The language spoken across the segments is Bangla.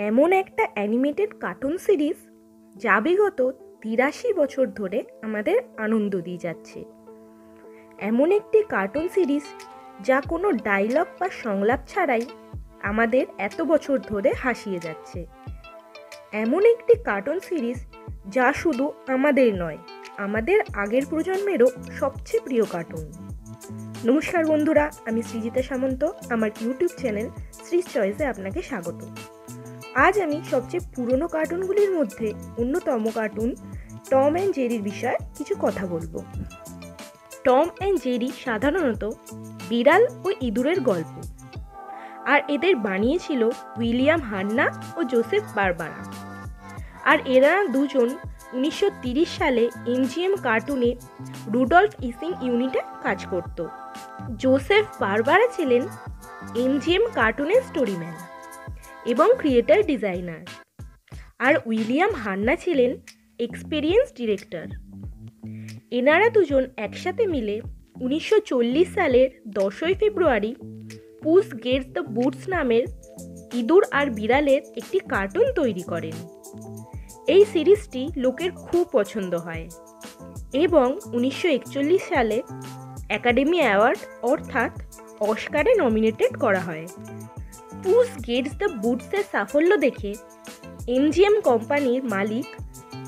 এমন একটা অ্যানিমেটেড কার্টুন সিরিজ যা বিগত ৮৩ বছর ধরে আমাদের আনন্দ দিয়ে যাচ্ছে। এমন একটি কার্টুন সিরিজ যা কোনো ডায়লগ বা সংলাপ ছাড়াই আমাদের এত বছর ধরে হাসিয়ে যাচ্ছে। এমন একটি কার্টুন সিরিজ যা শুধু আমাদের নয়, আমাদের আগের প্রজন্মেরও সবচেয়ে প্রিয় কার্টুন। নমস্কার বন্ধুরা, আমি সৃজিতা সামন্ত। আমার ইউটিউব চ্যানেল শ্রীজ চয়েসে আপনাকে স্বাগত। আজ আমি সবচেয়ে পুরনো কার্টুনগুলির মধ্যে অন্যতম কার্টুন টম অ্যান্ড জেরির বিষয়ে কিছু কথা বলবো। টম অ্যান্ড জেরি সাধারণত বিড়াল ও ইঁদুরের গল্প, আর এদের বানিয়েছিল উইলিয়াম হান্না ও জোসেফ বারবারা। আর এরা দুজন 1930 সালে MGM কার্টুনে রুডলফ ইসিং ইউনিটে কাজ করত। জোসেফ বারবারা ছিলেন MGM কার্টুনের স্টোরিম্যান এবং ক্রিয়েটর ডিজাইনার, আর উইলিয়াম হান্না ছিলেন এক্সপিরিয়েন্স ডিরেক্টর। এনারা দুজন একসাথে মিলে 1940 সালের 10ই ফেব্রুয়ারি পুস গেটস দ্য বুটস নামের ইঁদুর আর বিড়ালের একটি কার্টুন তৈরি করেন। এই সিরিজটি লোকের খুব পছন্দ হয় এবং 1941 সালে একাডেমি অ্যাওয়ার্ড অর্থাৎ অস্কারে নমিনেটেড করা হয়। পুস গেটস দ্য বুটসের সাফল্য দেখে MGM কোম্পানির মালিক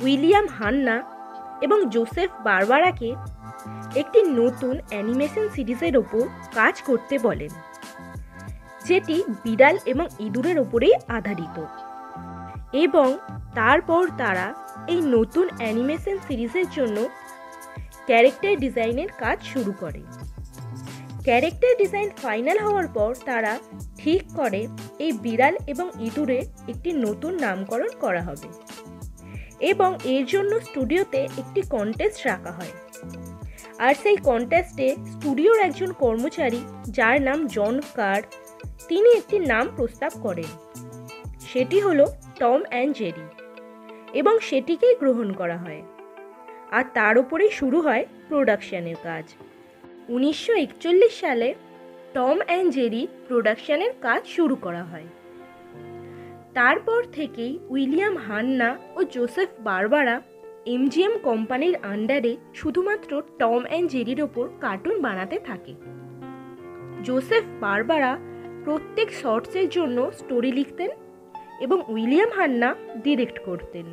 উইলিয়াম হান্না এবং জোসেফ বারবারাকে একটি নতুন অ্যানিমেশন সিরিজের ওপর কাজ করতে বলেন, যেটি বিড়াল এবং ইঁদুরের ওপরেই আধারিত। এবং তারপর তারা এই নতুন অ্যানিমেশন সিরিজের জন্য ক্যারেক্টার ডিজাইনের কাজ শুরু করে। ক্যারেক্টার ডিজাইন ফাইনাল হওয়ার পর তারা ঠিক করে এই বিড়াল এবং ইঁদুরের একটি নতুন নামকরণ করা হবে এবং এর জন্য স্টুডিওতে একটি কন্টেস্ট রাখা হয়। আর সেই কন্টেস্টে স্টুডিওর একজন কর্মচারী, যার নাম জন কার, তিনি একটি নাম প্রস্তাব করেন। সেটি হলো টম অ্যান্ড জেরি এবং সেটিকেই গ্রহণ করা হয়। আর তার উপরেই শুরু হয় প্রোডাকশনের কাজ। 1941 সালে টম অ্যান্ড জেরি প্রোডাকশনের কাজ শুরু করা হয়। তারপর থেকেই উইলিয়াম হান্না ও জোসেফ বারবারা MGM কোম্পানির আন্ডারে শুধুমাত্র টম অ্যান্ড জেরির ওপর কার্টুন বানাতে থাকে। জোসেফ বারবারা প্রত্যেক শর্টসের জন্য স্টোরি লিখতেন এবং উইলিয়াম হান্না ডিরেক্ট করতেন।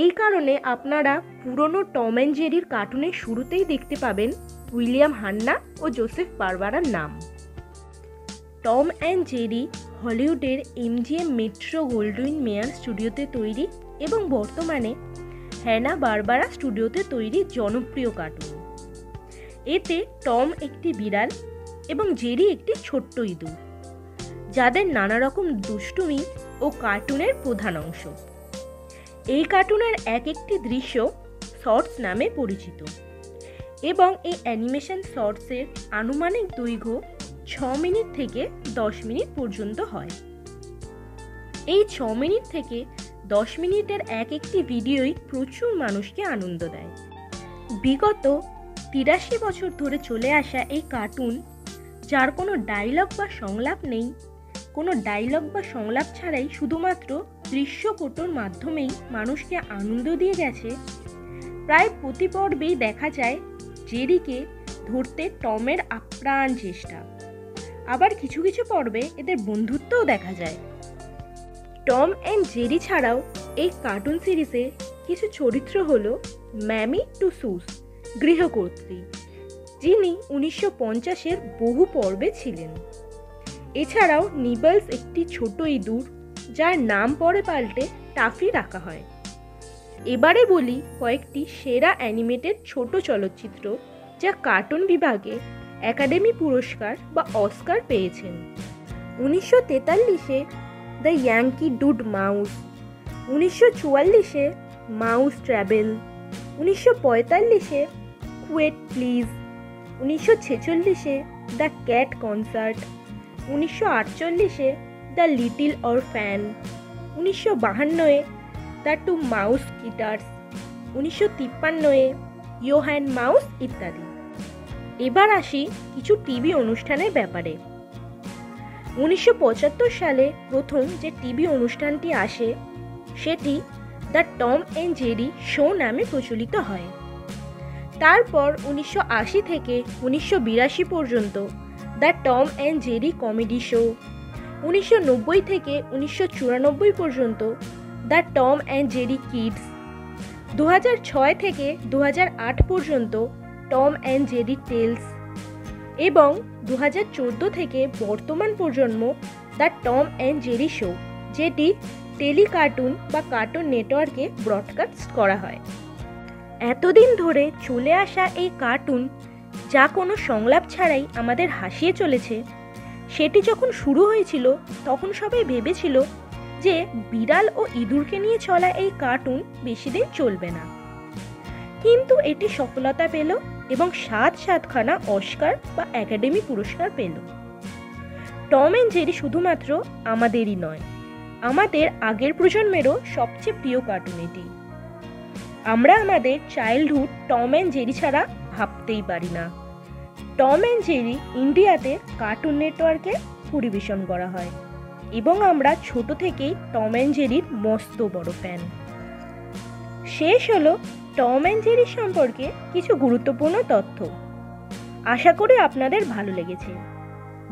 এই কারণে আপনারা পুরনো টম অ্যান্ড জেরির কার্টুনের শুরুতেই দেখতে পাবেন উইলিয়াম হান্না ও জোসেফ বারবারার নাম। টম অ্যান্ড জেরি হলিউডের MGM মেট্রো গোল্ডউইন মেয়ার স্টুডিওতে তৈরি এবং বর্তমানে হ্যানা বারবারা স্টুডিওতে তৈরি জনপ্রিয় কার্টুন। এতে টম একটি বিড়াল এবং জেরি একটি ছোট্ট ইঁদুর, যাদের নানা রকম দুষ্টুমি ও কার্টুনের প্রধান অংশ। এই কার্টুনের এক একটি দৃশ্য শর্টস নামে পরিচিত এবং এই অ্যানিমেশন শর্টসের আনুমানিক দৈর্ঘ্য 6 মিনিট থেকে 10 মিনিট পর্যন্ত হয়। এই 6 মিনিট থেকে 10 মিনিটের এক একটি ভিডিওই প্রচুর মানুষকে আনন্দ দেয়। বিগত ৮৩ বছর ধরে চলে আসা এই কার্টুন, যার কোনো ডায়লগ বা সংলাপ নেই, কোনো ডায়লগ বা সংলাপ ছাড়াই শুধুমাত্র দৃশ্যপটর মাধ্যমেই মানুষকে আনন্দ দিয়ে গেছে। প্রায় প্রতি পর্বেই দেখা যায় জেরিকে ধরতে টমের আপ্রাণ চেষ্টা, আবার কিছু কিছু পর্বে এদের বন্ধুত্বও দেখা যায়। টম অ্যান্ড জেরি ছাড়াও এই কার্টুন সিরিজে কিছু চরিত্র হলো ম্যামি টুসুস, গৃহকর্ত্রী, যিনি 1950-এর বহু পর্বে ছিলেন। এছাড়াও নিবলস একটি ছোট ইঁদুর, যার নাম পরে পাল্টে টাফি রাখা হয়। এবারে বলি কয়েকটি সেরা অ্যানিমেটেড ছোট চলচ্চিত্র যা কার্টুন বিভাগে একাডেমি পুরস্কার বা অস্কার পেয়েছেন। 1943-এ দ্য ইয়াঙ্কি ডুড মাউস, 1944-এ মাউস ট্র্যাভেল, 1945-এ কুয়েট প্লিজ, 1946-এ দ্য ক্যাট কনসার্ট, 1948-এ দ্য লিটল অরফ্যান, 1952-এ দ্য টু মাউস কিটার্স, 1953-এ ইয়োহান মাউস ইত্যাদি। এবার আসি কিছু টিভি অনুষ্ঠানের ব্যাপারে। 1975 সালে প্রথম যে টিভি অনুষ্ঠানটি আসে সেটি the Tom and Jerry show নামে প্রচলিত হয়। তারপর 1980 থেকে 1982 পর্যন্ত the Tom and Jerry comedy show, 1990 থেকে 1994 পর্যন্ত the Tom and Jerry kids, 2006 থেকে 2008 পর্যন্ত টম অ্যান্ড জেরি টেলস এবং 2014 থেকে বর্তমান প্রজন্ম the Tom and Jerry show, যেটি টেলি কার্টুন বা কার্টুন নেটওয়ার্কে ব্রডকাস্ট করা হয়। এতদিন ধরে চলে আসা এই কার্টুন যা কোনো সংলাপ ছাড়াই আমাদের হাসিয়ে চলেছে, সেটি যখন শুরু হয়েছিল তখন সবাই ভেবেছিল যে বিড়াল ও ইঁদুরকে নিয়ে চলা এই কার্টুন বেশি দিন চলবে না, কিন্তু এটি সফলতা পেল এবং 7খানা অস্কার বা একাডেমি পুরস্কার পেল। টম অ্যান্ড জেরি শুধুমাত্র আমাদেরই নয়, আমাদের আগের প্রজন্মেরও সবচেয়ে প্রিয় কার্টুন এটি। আমরা আমাদের চাইল্ডহুড টম অ্যান্ড জেরি ছাড়া ভাবতেই পারি না। টম অ্যান্ড জেরি ইন্ডিয়াতে কার্টুন নেটওয়ার্কে পরিবেশন করা হয় এবং আমরা ছোট থেকেই টম অ্যান্ড জেরির মস্ত বড় ফ্যান। শেষ হলো টম অ্যান্ড জেরি সম্পর্কে কিছু গুরুত্বপূর্ণ তথ্য। আশা করি আপনাদের ভালো লেগেছে।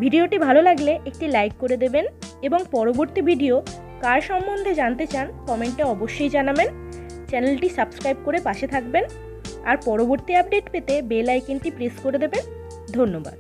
ভিডিওটি ভালো লাগলে একটি লাইক করে দেবেন এবং পরবর্তী ভিডিও কার সম্বন্ধে জানতে চান কমেন্টে অবশ্যই জানাবেন। চ্যানেলটি সাবস্ক্রাইব করে পাশে থাকবেন আর পরবর্তী আপডেট পেতে বেল আইকনটি প্রেস করে দেবেন। ধন্যবাদ।